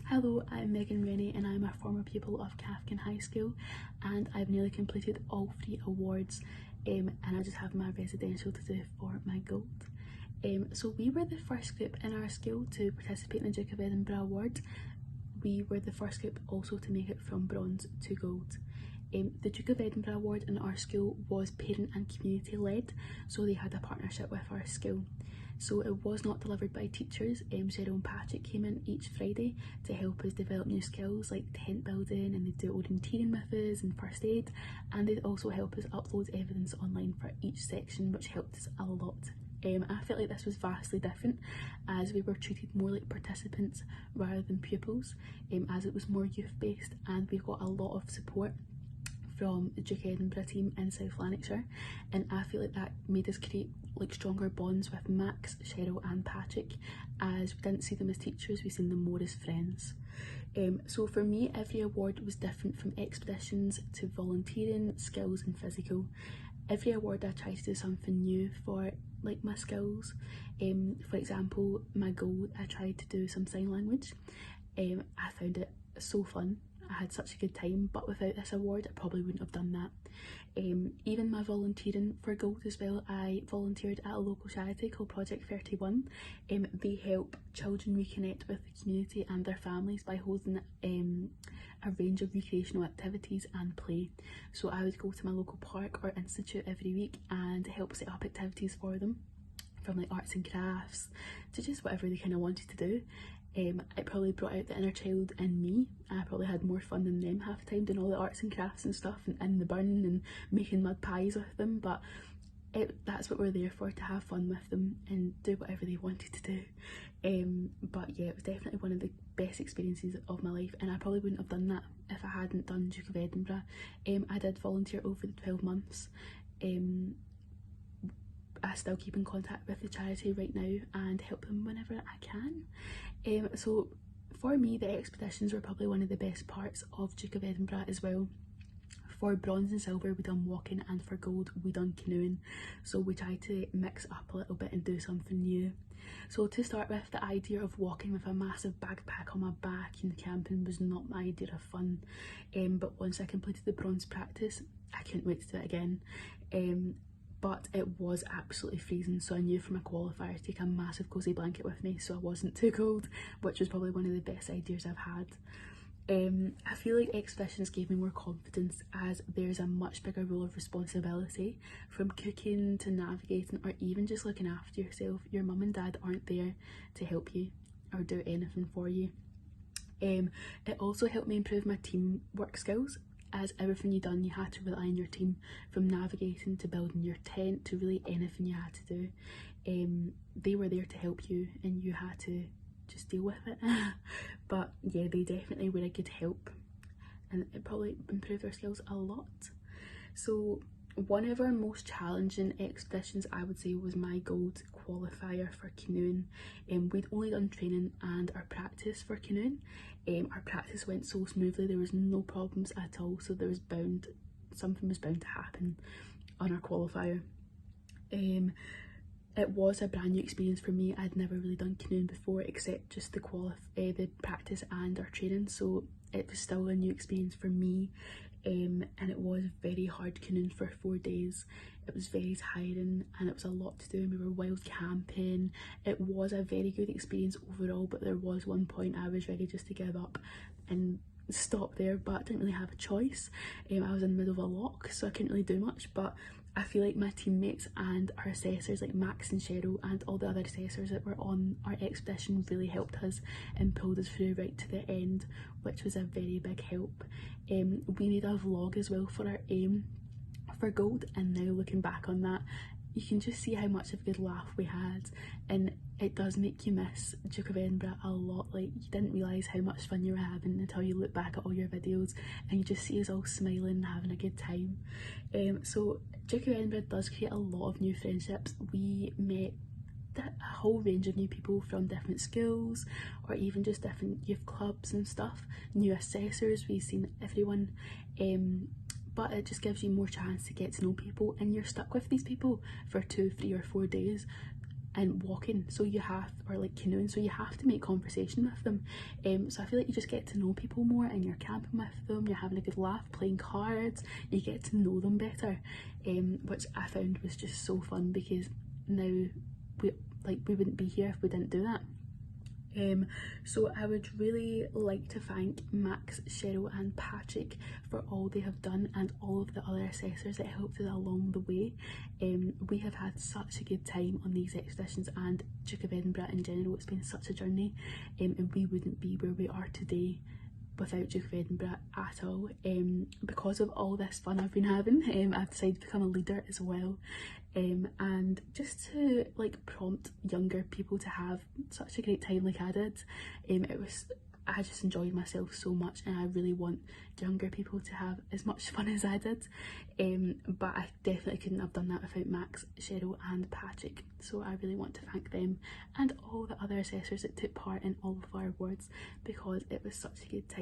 Hello, I'm Megan Rainey and I'm a former pupil of Cathkin High School, and I've nearly completed all 3 awards and I just have my residential to do for my gold. So we were the first group in our school to participate in the Duke of Edinburgh Award. We were the first group also to make it from bronze to gold. The Duke of Edinburgh Award in our school was parent and community led, so they had a partnership with our school. So it was not delivered by teachers. Cheryl and Patrick came in each Friday to help us develop new skills like tent building, and they'd do orienteering with us and first aid, and they'd also help us upload evidence online for each section, which helped us a lot. I felt like this was vastly different as we were treated more like participants rather than pupils, as it was more youth based, and we got a lot of support from the Duke Edinburgh team in South Lanarkshire, and I feel like that made us create like stronger bonds with Max, Cheryl and Patrick, as we didn't see them as teachers, we seen them more as friends. So for me, every award was different, from expeditions to volunteering, skills and physical. Every award I tried to do something new for like my skills. For example, my gold, I tried to do some sign language. I found it so fun. I had such a good time, but without this award I probably wouldn't have done that. Even my volunteering for gold as well, I volunteered at a local charity called Project 31. They help children reconnect with the community and their families by holding a range of recreational activities and play. So I would go to my local park or institute every week and help set up activities for them, from like arts and crafts to just whatever they kind of wanted to do. It probably brought out the inner child in me. I probably had more fun than them half the time, doing all the arts and crafts and stuff, and in the burn and making mud pies with them, but that's what we're there for, to have fun with them and do whatever they wanted to do. But yeah, it was definitely one of the best experiences of my life, and I probably wouldn't have done that if I hadn't done Duke of Edinburgh. I did volunteer over the 12 months. I still keep in contact with the charity right now and help them whenever I can. So for me, the expeditions were probably one of the best parts of Duke of Edinburgh as well. For bronze and silver we done walking, and for gold we done canoeing, so we tried to mix up a little bit and do something new. So to start with, the idea of walking with a massive backpack on my back in camping was not my idea of fun, but once I completed the bronze practice I couldn't wait to do it again. But it was absolutely freezing, so I knew for my qualifier to take a massive cosy blanket with me so I wasn't too cold, which was probably one of the best ideas I've had. I feel like expeditions gave me more confidence, as there's a much bigger role of responsibility, from cooking to navigating or even just looking after yourself. Your mum and dad aren't there to help you or do anything for you. It also helped me improve my teamwork skills, as everything you done you had to rely on your team, from navigating to building your tent to really anything you had to do. They were there to help you and you had to just deal with it. But yeah, they definitely were a good help, and it probably improved our skills a lot. So one of our most challenging expeditions I would say was my gold qualifier for canoeing. We'd only done training and our practice for canoeing. Our practice went so smoothly, there was no problems at all, so there was something was bound to happen on our qualifier. It was a brand new experience for me. I'd never really done canoeing before, except just the practice and our training, so it was still a new experience for me. And it was very hard canoeing for 4 days. It was very tiring and it was a lot to do. We were wild camping. It was a very good experience overall, but there was one point I was ready just to give up and stop there, but I didn't really have a choice. I was in the middle of a lock, so I couldn't really do much, but I feel like my teammates and our assessors like Max and Cheryl and all the other assessors that were on our expedition really helped us and pulled us through right to the end, which was a very big help. We made a vlog as well for our aim for gold, and now looking back on that you can just see how much of a good laugh we had, and it does make you miss Duke of Edinburgh a lot. Like, you didn't realise how much fun you were having until you look back at all your videos and you just see us all smiling and having a good time. So Duke of Edinburgh does create a lot of new friendships. We met a whole range of new people from different schools or even just different youth clubs and stuff, new assessors, we've seen everyone. But it just gives you more chance to get to know people, and you're stuck with these people for 2, 3 or 4 days, and walking, so you have, or like canoeing, so you have to make conversation with them. So I feel like you just get to know people more, and you're camping with them, you're having a good laugh, playing cards, you get to know them better, which I found was just so fun, because now we wouldn't be here if we didn't do that. So I would really like to thank Max, Cheryl and Patrick for all they have done, and all of the other assessors that helped us along the way. We have had such a good time on these expeditions, and Duke of Edinburgh in general. It's been such a journey, and we wouldn't be where we are today without Duke of Edinburgh at all. Because of all this fun I've been having, I've decided to become a leader as well, and just to like prompt younger people to have such a great time like I did. I just enjoyed myself so much, and I really want younger people to have as much fun as I did, but I definitely couldn't have done that without Max, Cheryl and Patrick. So I really want to thank them, and all the other assessors that took part in all of our awards, because it was such a good time.